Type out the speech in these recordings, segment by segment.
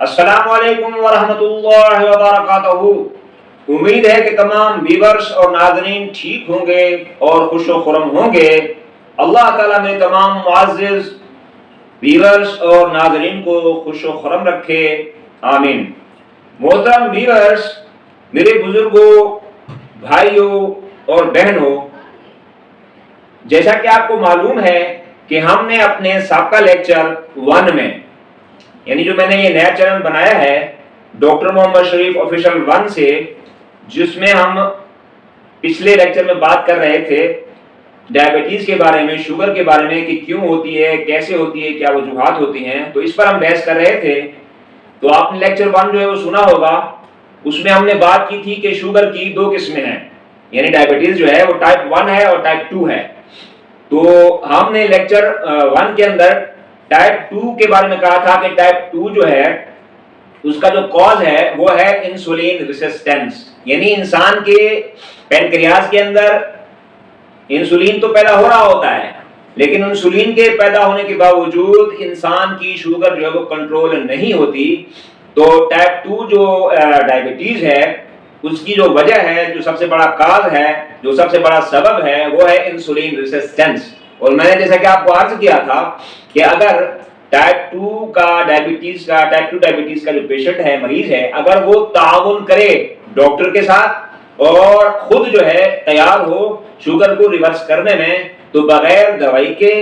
अस्सलामु अलैकुम वरहमतुल्लाहि वबरकातुहू। उम्मीद है कि तमाम व्यूअर्स और नाज़रीन ठीक होंगे और खुशो खुरम होंगे। अल्लाह ताला में तमाम मुअज़्ज़िज़ व्यूअर्स और नाज़रीन को खुशो खुरम रखे, आमीन। मोहतरम व्यूअर्स, मेरे बुजुर्गों, भाइयों और बहनों, जैसा कि आपको मालूम है कि हमने अपने साबका लेक्चर 1 में, यानी जो मैंने ये नया चैनल बनाया है डॉक्टर मोहम्मद शरीफ ऑफिशियल 1 से, जिसमें हम पिछले लेक्चर में बात कर रहे थे डायबिटीज के बारे में, शुगर के बारे में कि क्यों होती है, कैसे होती है, क्या वजूहात होती हैं, तो इस पर हम बहस कर रहे थे। तो आपने लेक्चर 1 जो है वो सुना होगा। उसमें हमने बात की थी कि शुगर की 2 किस्में हैं, यानी डायबिटीज जो है वो टाइप 1 है और टाइप 2 है। तो हमने लेक्चर 1 के अंदर टाइप 2 के बारे में कहा था कि टाइप 2 जो है उसका जो कॉज है वो है इंसुलिन रेजिस्टेंस, यानी इंसान के पैनक्रियाज के अंदर इंसुलिन तो पैदा हो रहा होता है, लेकिन इंसुलिन के पैदा होने के बावजूद इंसान की शुगर जो है वो कंट्रोल नहीं होती। तो टाइप 2 जो डायबिटीज है उसकी जो वजह है, जो सबसे बड़ा काज है, जो सबसे बड़ा सबब है, वो है इंसुलिन रेजिस्टेंस। और मैंने जैसा कि आपको अर्ज किया था कि अगर टाइप 2 डायबिटीज का जो पेशेंट है, मरीज है, अगर वो ताउन करे डॉक्टर के साथ और खुद जो है तैयार हो शुगर को रिवर्स करने में, तो बगैर दवाई के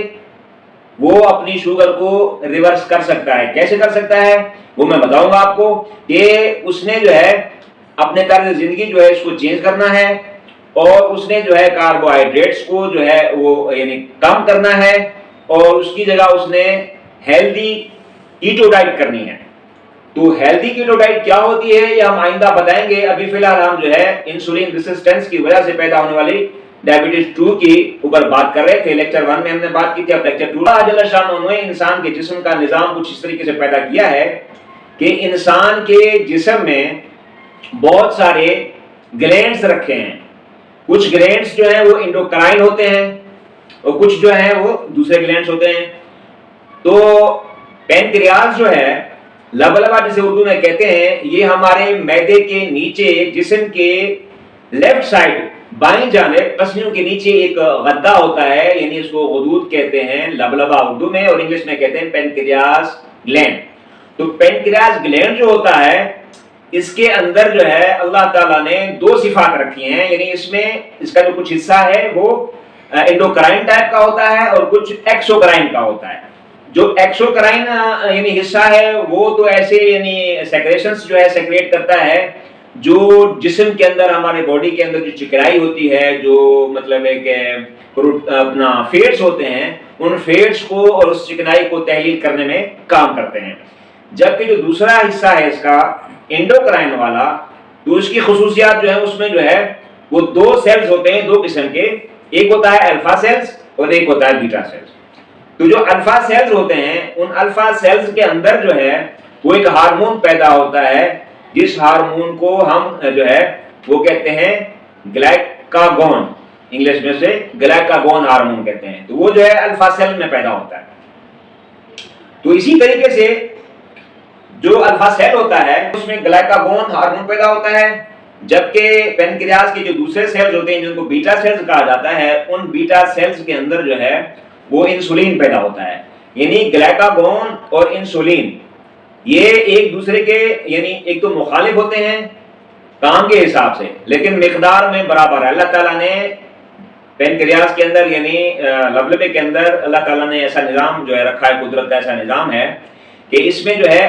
वो अपनी शुगर को रिवर्स कर सकता है। कैसे कर सकता है वो मैं बताऊंगा आपको। कि उसने जो है अपने तर्ज जिंदगी जो है इसको चेंज करना है, और उसने जो है कार्बोहाइड्रेट्स को जो है वो यानी कम करना है, और उसकी जगह उसने हेल्दी कीटो डाइट करनी है। तो हेल्दी कीटो डाइट क्या होती है ये हम आइंदा बताएंगे। अभी फिलहाल हम जो है इंसुलिन रेजिस्टेंस की वजह से पैदा होने वाली डायबिटीज 2 की ऊपर बात कर रहे थे। लेक्चर 1 में हमने बात की थी। अब लेक्चर 2 ने इंसान के जिस्म का निजाम कुछ इस तरीके से पैदा किया है कि इंसान के जिस्म में बहुत सारे ग्लैंड्स रखे हैं। कुछ ग्लैंड्स जो है वो एंडोक्राइन होते हैं और कुछ जो है वो दूसरे ग्लैंड्स होते हैं। तो पैनक्रियाज जो है, लबलबा जिसे उर्दू में कहते हैं, ये हमारे मैदे के नीचे जिस्म के लेफ्ट साइड बाईं जानिब पसलियों के नीचे एक गद्दा होता है, यानी इसको गुदूद कहते हैं लबलबा उर्दू में, और इंग्लिश में कहते हैं पैनक्रियाज ग्लैंड। तो पैनक्रियाज ग्लैंड जो होता है इसके अंदर जो है अल्लाह ताला ने 2 सिफात रखी हैं, यानी इसमें इसका जो कुछ हिस्सा है वो एंडोक्राइन टाइप का होता है और कुछ एक्सोक्राइन का होता है। जो एक्सोक्राइन यानी हिस्सा है वो तो ऐसे यानी सेक्रेशंस जो है सेक्रेट करता है, जो जिस्म के अंदर, हमारे बॉडी के अंदर जो चिकनाई होती है, जो मतलब है कि अपना फैट्स होते हैं, उन फैट्स को और उस चिकनाई को तहलील करने में काम करते हैं। जबकि जो दूसरा हिस्सा है इसका एंडोक्राइन वाला, तो उसकी खुसूसियात जो है उसमें जो है वो 2 सेल्स होते हैं, 2 किस्म के। एक होता है अल्फा सेल्स और एक होता है बीटा सेल्स। तो जो अल्फा सेल्स होते हैं, उन अल्फा सेल्स के अंदर जो है वो एक हार्मोन पैदा होता है, जिस हार्मोन को हम जो है वो कहते हैं ग्लाइकागोन, इंग्लिश में से ग्लाइकागोन हार्मोन कहते हैं। तो वो जो है अल्फा सेल में पैदा होता है। तो इसी तरीके से जो अल्फा सेल होता है उसमें ग्लाइकागोन हार्मोन पैदा होता है, जबकि पैनक्रियाज के जो दूसरे सेल्स होते हैं जिनको बीटा सेल्स कहा जाता है, उन बीटा सेल्स के अंदर जो है वो इंसुलिन पैदा होता है। यानी ग्लाइकागोन और इंसुलिन ये एक दूसरे के यानी एक तो मुखालिफ होते हैं काम के हिसाब से, लेकिन मिकदार में बराबर है। अल्लाह ताला ने पैनक्रियाज के अंदर यानी लबलबे के अंदर अल्लाह ताला ने ऐसा निजाम जो है रखा है, कुदरत का ऐसा निजाम है कि इसमें जो है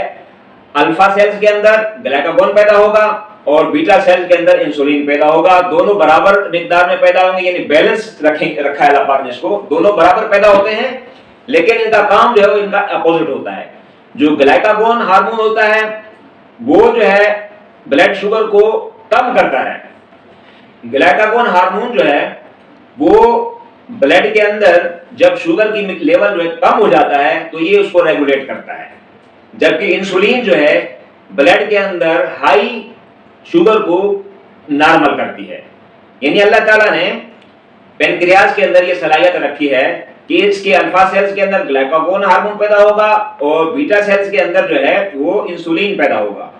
अल्फा सेल्स के अंदर ग्लाइकागोन पैदा होगा और बीटा सेल्स के अंदर इंसुलिन पैदा होगा। दोनों बराबर मिकदार में पैदा होंगे, यानी बैलेंस रखा है अल्लाह पाक ने इसको। दोनों बराबर पैदा होते हैं, लेकिन इनका काम जो है वो इनका अपोजिट होता है। जो ग्लाइकागोन हार्मोन होता है वो जो है ब्लड शुगर को कम करता है। ग्लाइकागोन हार्मोन जो है वो ब्लड के अंदर जब शुगर की लेवल जो है कम हो जाता है तो ये उसको रेगुलेट करता है, जबकि इंसुलिन जो है ब्लड के अंदर हाई शुगर को नॉर्मल करती है। यानी अल्लाह ताला ने पैनक्रियाज के अंदर ये सलाहियत रखी है कि इसके अल्फा सेल्स के अंदर ग्लाइकागोन हार्मोन पैदा होगा और बीटा सेल्स के अंदर जो है वो इंसुलिन पैदा होगा।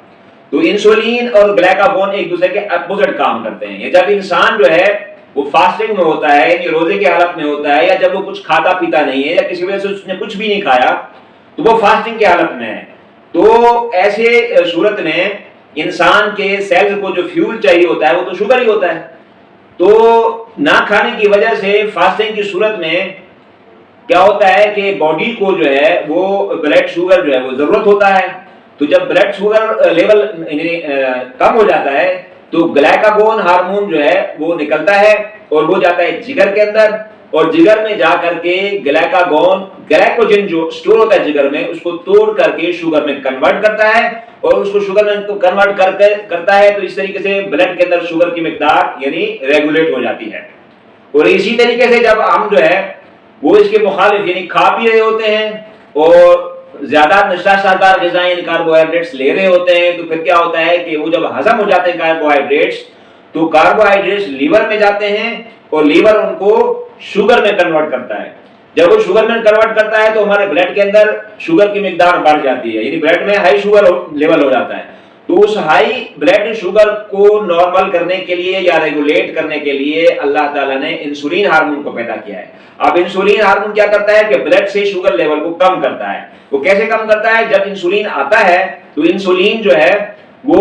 तो इंसुलिन और ग्लाइकागोन एक दूसरे के अपोजिट काम करते हैं। ये जब इंसान जो है वो फास्टिंग में होता है यानी रोजे की हालत में होता है, या जब वो कुछ खाता पीता नहीं है या किसी वजह से उसने कुछ भी नहीं खाया तो वो फास्टिंग की हालत में है, तो ऐसे सूरत में इंसान के सेल्स को जो फ्यूल चाहिए होता है वो तो शुगर ही होता है। तो ना खाने की वजह से फास्टिंग की सूरत में क्या होता है कि बॉडी को जो है वो ब्लड शुगर जो है वो जरूरत होता है। तो जब ब्लड शुगर लेवल कम हो जाता है तो ग्लाइकागोन हार्मोन जो है वो निकलता है और वो जाता है जिगर के अंदर, और जिगर में जाकर के ग्लाइकोजन जो स्टोर होता है जिगर में उसको तोड़ करके शुगर में कन्वर्ट करता है, और उसको शुगर में कन्वर्ट करता है। तो इस तरीके से ब्लड के अंदर शुगर की मिकदार यानी रेगुलेट हो जाती है। और इसी तरीके से जब हम जो है वो इसके मुखालिफ यानी खा पी रहे होते हैं और ज्यादा नशादार ग़िज़ाएं यानी कार्बोहाइड्रेट्स ले रहे होते हैं, तो फिर क्या होता है कि वो जब हजम हो जाते हैं कार्बोहाइड्रेट्स, तो कार्बोहाइड्रेट्स लीवर में जाते हैं और लीवर उनको शुगर में कन्वर्ट करता है। जब वो शुगर में कन्वर्ट करता है तो हमारे ब्लड के अंदर शुगर की मिकदार बढ़ जाती है, यानी ब्लड में हाई शुगर लेवल हो जाता है। तो उस हाई ब्लड शुगर को नॉर्मल करने के लिए या रेगुलेट करने के लिए अल्लाह ताला ने इंसुलिन हार्मोन को पैदा किया है। अब इंसुलिन हार्मोन क्या करता है कि ब्लड से शुगर लेवल को कम करता है। वो कैसे कम करता है? जब इंसुलिन आता है तो इंसुलिन जो है वो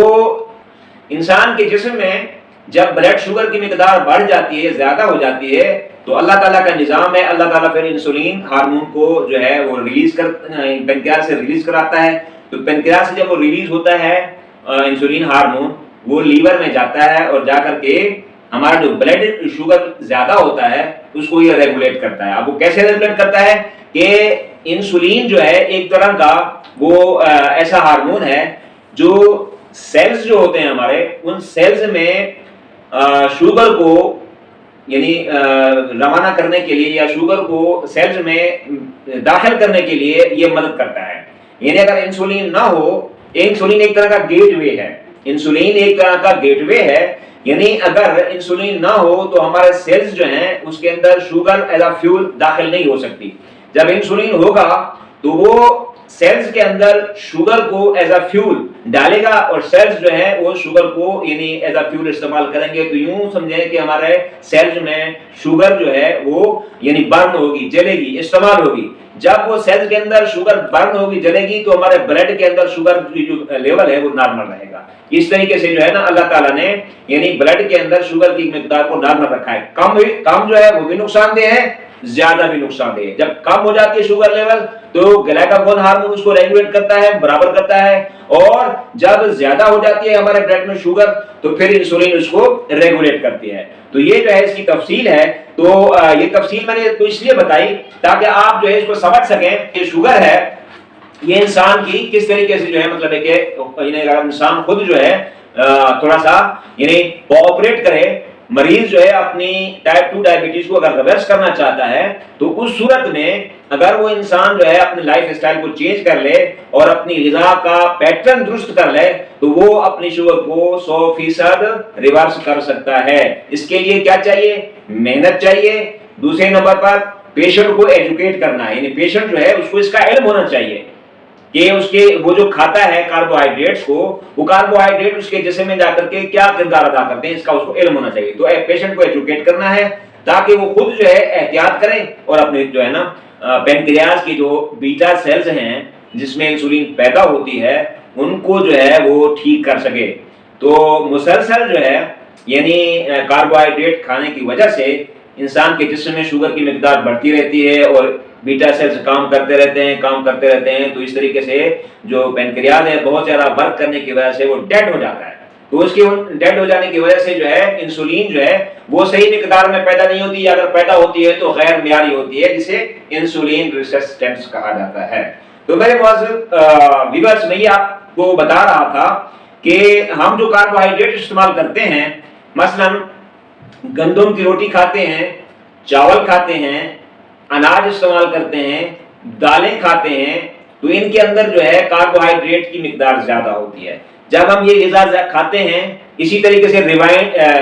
इंसान के जिस्म में जब ब्लड शुगर की मिकदार बढ़ जाती है, ज्यादा हो जाती है, तो अल्लाह ताला का निजाम है, अल्लाह ताला फिर इंसुलिन हार्मोन को जो है वो पेनक्रियास से रिलीज कराता है। तो पेनक्रियास से जब वो रिलीज होता है इंसुलिन हार्मोन, वो लीवर में जाता है और जाकर के हमारा जो ब्लड शुगर ज्यादा होता है उसको ये रेगुलेट करता है। अब वो कैसे रेगुलेट करता है कि इंसुलिन जो है एक तरह का वो ऐसा हार्मोन है जो सेल्स जो होते हैं हमारे, उन सेल्स में शुगर को यानी रवाना करने के लिए या शुगर को सेल्स में दाखिल करने के लिए ये मदद करता है। यानी अगर इंसुलिन ना हो, इंसुलिन एक तरह का गेटवे है, इंसुलिन एक तरह का गेटवे है, यानी अगर इंसुलिन ना हो तो हमारे सेल्स जो हैं उसके अंदर शुगर एज अ फ्यूल दाखिल नहीं हो सकती। जब इंसुलिन होगा तो वो सेल्स के अंदर शुगर को एज अ फ्यूल डालेगा और सेल्स जो है वो शुगर को यानी एज अ फ्यूल इस्तेमाल करेंगे। तो यूं समझें कि हमारे सेल्स में शुगर जो है वो यानी बर्न होगी, जलेगी, इस्तेमाल होगी। जब वो सेल्स के अंदर शुगर बर्न होगी, जलेगी, तो हमारे ब्लड के अंदर शुगर की जो लेवल है वो नॉर्मल रहेगा। इस तरीके से जो है ना अल्लाह ताला ने यानी ब्लड के अंदर शुगर की मिकदार को नॉर्मल रखा है। कम जो है वो भी नुकसानदेह है, ज्यादा भी नुकसानदेह है। जब कम हो जाती है शुगर लेवल तो ग्लाइकागोन हार्मोन उसको रेगुलेट करता है, बराबर करता है, और जब ज्यादा हो जाती है हमारे ब्लड में शुगर तो फिर इंसुलिन उसको रेगुलेट करती है। तो ये जो है इसकी तफसील है। तो ये तफसील मैंने तो इसलिए बताई ताकि आप जो है इसको समझ सकें कि शुगर है ये इंसान की किस तरीके से जो है मतलब है कि इंसान खुद जो है थोड़ा सा यानी कोऑपरेट करे। मरीज जो है अपनी टाइप 2 डायबिटीज को अगर रिवर्स करना चाहता है तो उस सूरत में अगर वो इंसान जो है अपने लाइफ स्टाइल को चेंज कर ले और अपनी ग़िज़ा का पैटर्न दुरुस्त कर ले तो वो अपनी शुगर को 100% रिवर्स कर सकता है। इसके लिए क्या चाहिए? मेहनत चाहिए। दूसरे नंबर पर पेशेंट को एजुकेट करना है, यानी पेशेंट जो है उसको इसका इल्म होना चाहिए कि उसके वो जो खाता है कार्बोहाइड्रेट्स को, वो कार्बोहाइड्रेट उसके जिस्म में जाकर के क्या किरदार अदा करते हैं इसका उसको इल्म होना चाहिए। तो पेशेंट को एजुकेट करना है ताकि वो खुद जो है एहतियात करें और अपने जो है ना पेनक्रियास की जो बीटा सेल्स हैं जिसमें इंसुलिन पैदा होती है उनको जो है वो ठीक कर सके। तो मुसलसल जो है यानी कार्बोहाइड्रेट खाने की वजह से इंसान के जिस्म में शुगर की मिकदार बढ़ती रहती है और बीटा सेल्स काम करते रहते हैं। तो इस तरीके से जो पेनक्रियास है बहुत ज्यादा वर्क करने की वजह से वो डेड हो जाता है। तो उसके डेड हो जाने की वजह से जो है इंसुलिन जो है वो सही मिकदार में पैदा नहीं होती, या अगर पैदा होती है तो गैर मियारी होती है, जिसे इंसुलिन रेजिस्टेंस कहा जाता है। तो मेरे मुअज़्ज़िज़ व्यूअर्स, मैं ये आपको बता रहा था कि हम जो कार्बोहाइड्रेट इस्तेमाल करते हैं, मसलन गंदम की रोटी खाते हैं, चावल खाते हैं, अनाज इस्तेमाल करते हैं, दालें खाते हैं, तो इनके अंदर जो है कार्बोहाइड्रेट की मिकदार ज्यादा होती है। जब हम ये ग़िज़ा खाते हैं इसी तरीके से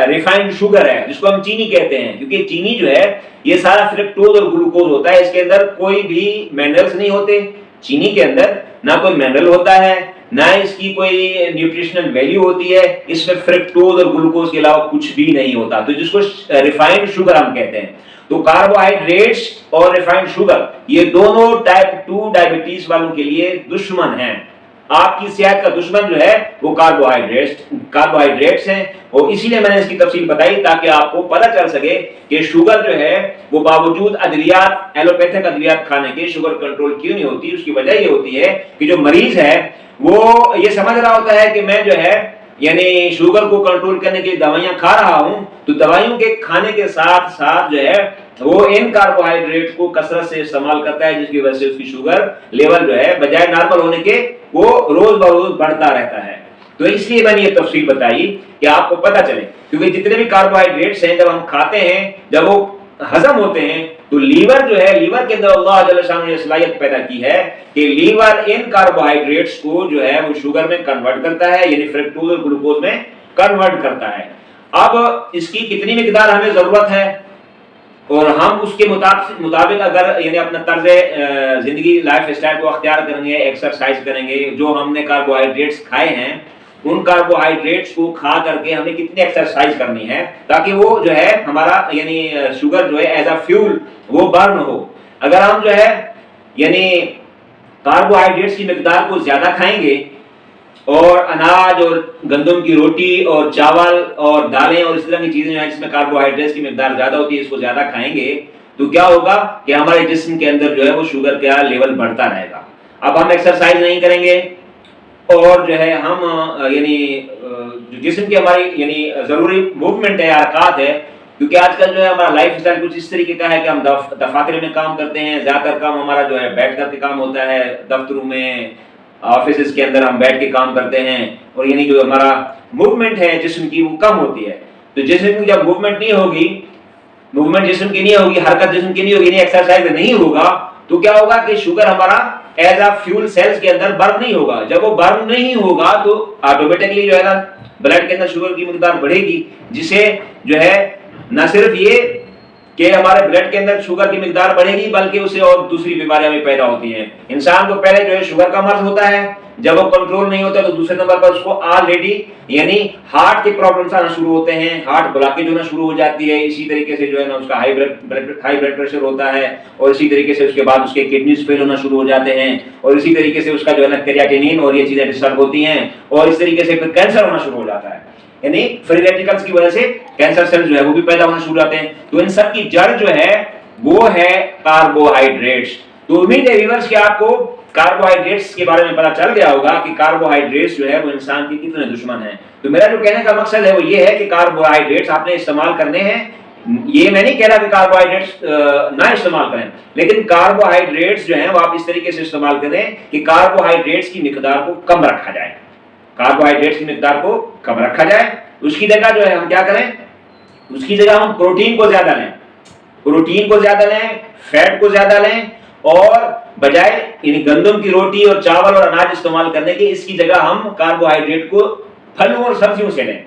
रिफाइंड शुगर है जिसको हम चीनी कहते हैं, क्योंकि चीनी जो है ये सारा फ्रक्टोज और ग्लूकोज होता है, इसके अंदर कोई भी मिनरल्स नहीं होते। चीनी के अंदर ना कोई मिनरल होता है, ना इसकी कोई न्यूट्रिशनल वैल्यू होती है, इसमें फ्रक्टोज और ग्लूकोज के अलावा कुछ भी नहीं होता, तो जिसको रिफाइंड शुगर हम कहते हैं। तो कार्बोहाइड्रेट्स और रिफाइंड शुगर ये दोनों टाइप 2 डायबिटीज वालों के लिए दुश्मन हैं। आपकी सेहत का दुश्मन जो है वो कार्बोहाइड्रेट्स हैं, और इसीलिए मैंने इसकी तफसील बताई ताकि आपको पता चल सके कि शुगर जो है वो बावजूद अद्वियात, एलोपैथिक अद्वियात खाने के शुगर कंट्रोल क्यों नहीं होती। उसकी वजह ये होती है कि जो मरीज है वो ये समझ रहा होता है कि मैं जो है यानी शुगर को कंट्रोल करने के लिए दवाइयां खा रहा हूं, तो दवाइयों के खाने के साथ साथ जो है वो इन कार्बोहाइड्रेट को कसरत से इस्तेमाल करता है, जिसकी वजह से उसकी शुगर लेवल जो है बजाय नॉर्मल होने के वो रोज बरोज बढ़ता रहता है। तो इसलिए मैंने ये तफसील बताई कि आपको पता चले, क्योंकि जितने भी कार्बोहाइड्रेट्स हैं जब हम खाते हैं, जब वो हजम होते हैं, तो लीवर जो है, लीवर के अंदर अल्लाह जल्ल शान ने सलाहियत पैदा की है कि लीवर इन कार्बोहाइड्रेट्स को जो है वो शुगर में कन्वर्ट करता है, यानी फ्रक्टोज और ग्लूकोज में कन्वर्ट करता है। अब इसकी कितनी मिकदार हमें जरूरत है और हम उसके मुताबिक अगर यानी अपना तर्ज जिंदगी लाइफ स्टाइल को अख्तियार करेंगे, एक्सरसाइज करेंगे, जो हमने कार्बोहाइड्रेट्स खाए हैं उन कार्बोहाइड्रेट्स को खा करके हमें कितनी एक्सरसाइज करनी है ताकि वो जो है हमारा यानी शुगर जो है एज अ फ्यूल वो बर्न हो। अगर हम जो है यानी कार्बोहाइड्रेट्स की मिकदार को ज्यादा खाएंगे और अनाज और गंदम की रोटी और चावल और दालें और इस तरह की चीजें जो है जिसमें कार्बोहाइड्रेट्स की मिकदार ज्यादा होती है, इसको ज्यादा खाएंगे, तो क्या होगा कि हमारे जिस्म के अंदर जो है वो शुगर का लेवल बढ़ता रहेगा। अब हम एक्सरसाइज नहीं करेंगे और जो है हम यानी जो जिस्म की हमारी यानी जरूरी मूवमेंट है, हरकत है, क्योंकि आजकल जो है हमारा लाइफ स्टाइल कुछ इस तरीके का है कि हम दफातर में काम करते हैं, ज्यादातर काम हमारा जो है बैठ करके काम होता है, दफ्तरों में ऑफिस के अंदर हम बैठ के काम करते हैं, और यानी जो हमारा मूवमेंट है जिस्म की वो कम होती है। तो जिस्म की जब मूवमेंट नहीं होगी, मूवमेंट जिस्म की नहीं होगी, हरकत जिस्म की नहीं होगी, एक्सरसाइज नहीं होगा, तो क्या होगा कि शुगर हमारा एज अ फ्यूल सेल्स के अंदर बर्न नहीं होगा। जब वो बर्न नहीं होगा तो ऑटोमेटिकली जो है ना ब्लड के अंदर शुगर की मिकदार बढ़ेगी, जिसे जो है न सिर्फ ये कि हमारे ब्लड के अंदर शुगर की मिकदार बढ़ेगी बल्कि उससे और दूसरी बीमारियां भी पैदा होती हैं। इंसान को पहले जो है शुगर का मर्ज होता है, जब वो कंट्रोल नहीं होता तो दूसरे नंबर पर उसको ऑलरेडी यानी हार्ट के प्रॉब्लम्स आना शुरू होते हैं, हार्ट ब्लॉकेज होना शुरू हो जाती है, इसी तरीके से जो है ना उसका हाई ब्लड प्रेशर होता है, और इसी तरीके से उसके बाद उसके किडनीज फेल होना शुरू हो जाते हैं, और इसी तरीके से उसका जो है ना क्रिएटिनिन और ये चीजें डिस्टर्ब होती हैं, और इस तरीके से फिर कैंसर होना शुरू हो जाता है, यानी फ्री रेडिकल्स की वजह से कैंसर सेल जो है वो भी पैदा होना शुरू हो जाते हैं। तो इन सब की जड़ जो है वो है कार्बोहाइड्रेट्स। तो उम्मीद है व्यूअर्स कि आपको कार्बोहाइड्रेट्स के बारे में पता चल गया होगा कि कार्बोहाइड्रेट्स जो है वो इंसान के कितने दुश्मन हैं। तो मेरा जो कहने का मकसद है वो ये है कि कार्बोहाइड्रेट्स आपने इस्तेमाल करने हैं। ये मैं नहीं कह रहा कि कार्बोहाइड्रेट्स ना इस्तेमाल करें, लेकिन कार्बोहाइड्रेट्स जो है वो आप इस तरीके से इस्तेमाल करें कि कार्बोहाइड्रेट्स की मिकदार को कम रखा जाए, कार्बोहाइड्रेट्स की मिकदार को कम रखा जाए। उसकी जगह जो है हम क्या करें, उसकी जगह हम प्रोटीन को ज्यादा लें, प्रोटीन को ज्यादा लें, फैट को ज्यादा लें, और बजाय यानी गंदम की रोटी और चावल और अनाज इस्तेमाल करने के इसकी जगह हम कार्बोहाइड्रेट को फलों और सब्जियों से लें।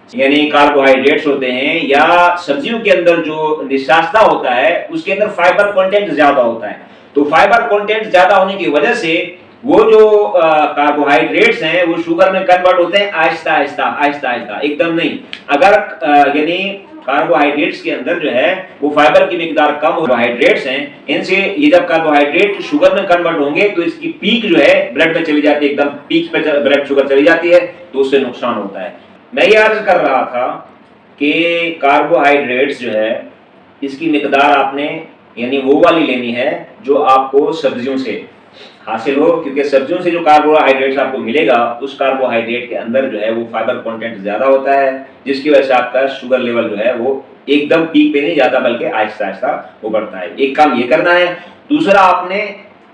यानी कार्बोहाइड्रेट्स होते हैं या सब्जियों के अंदर जो निशास्ता होता है उसके अंदर फाइबर कंटेंट ज्यादा होता है। तो फाइबर कंटेंट ज्यादा होने की वजह से वो जो कार्बोहाइड्रेट्स हैं वो शुगर में कन्वर्ट होते हैं आहिस्ता आहिस्ता, एकदम नहीं। अगर यानी कार्बोहाइड्रेट्स के अंदर जो है वो फाइबर की मिकदार कम, कार्बोहाइड्रेट्स हैं, इनसे ये जब कार्बोहाइड्रेट शुगर में कन्वर्ट होंगे तो इसकी पीक जो है ब्लड में चली जाती है, एकदम पीक पे ब्लड शुगर चली जाती है, तो उससे नुकसान होता है। मैं ये अर्ज कर रहा था कि कार्बोहाइड्रेट्स जो है इसकी मिकदार आपने यानी वो वाली लेनी है जो आपको सब्जियों से हासिल हो, क्योंकि सब्जियों से जो कार्बोहाइड्रेट्स आपको मिलेगा उस कार्बोहाइड्रेट के अंदर जो है वो फाइबर कंटेंट ज्यादा होता है, जिसकी वजह से आपका शुगर लेवल जो है वो एकदम पीक पे नहीं जाता बल्कि आहिस्ता आहिस्ता वो बढ़ता है। एक काम ये करना है। दूसरा, आपने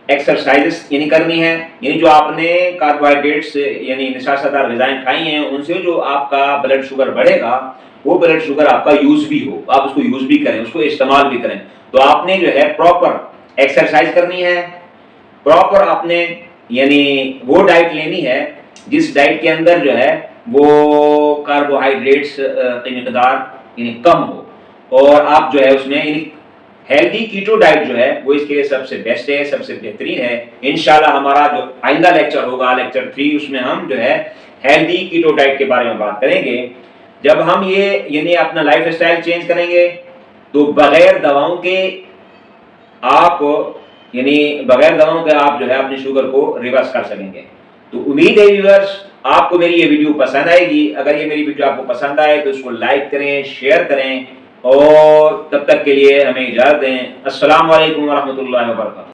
एक्सरसाइजेस यानी करनी है, यानी जो आपने कार्बोहाइड्रेट्स यानी निशास्तदार ग़िज़ाएं खाई हैं उनसे जो आपका ब्लड शुगर बढ़ेगा वो ब्लड शुगर आपका यूज भी हो, आप उसको यूज भी करें, उसको इस्तेमाल भी करें। तो आपने जो है प्रॉपर एक्सरसाइज करनी है, प्रॉपर आपने यानी वो डाइट लेनी है जिस डाइट के अंदर जो है वो कार्बोहाइड्रेट्स की मकदार कम हो, और आप जो है उसमें हेल्दी कीटो डाइट जो है वो इसके लिए सबसे बेस्ट है, सबसे बेहतरीन है। इंशाल्लाह हमारा जो आइंदा लेक्चर होगा, लेक्चर 3, उसमें हम जो है हेल्दी कीटो डाइट के बारे में बात करेंगे। जब हम ये अपना लाइफ स्टाइल चेंज करेंगे तो बगैर दवाओं के आप जो है अपनी शुगर को रिवर्स कर सकेंगे। तो उम्मीद है व्यूअर्स आपको मेरी ये वीडियो पसंद आएगी। अगर ये मेरी वीडियो आपको पसंद आए तो इसको लाइक करें, शेयर करें, और तब तक के लिए हमें इजाजत दें। अस्सलाम वालेकुम व रहमतुल्लाहि व बरकातहू।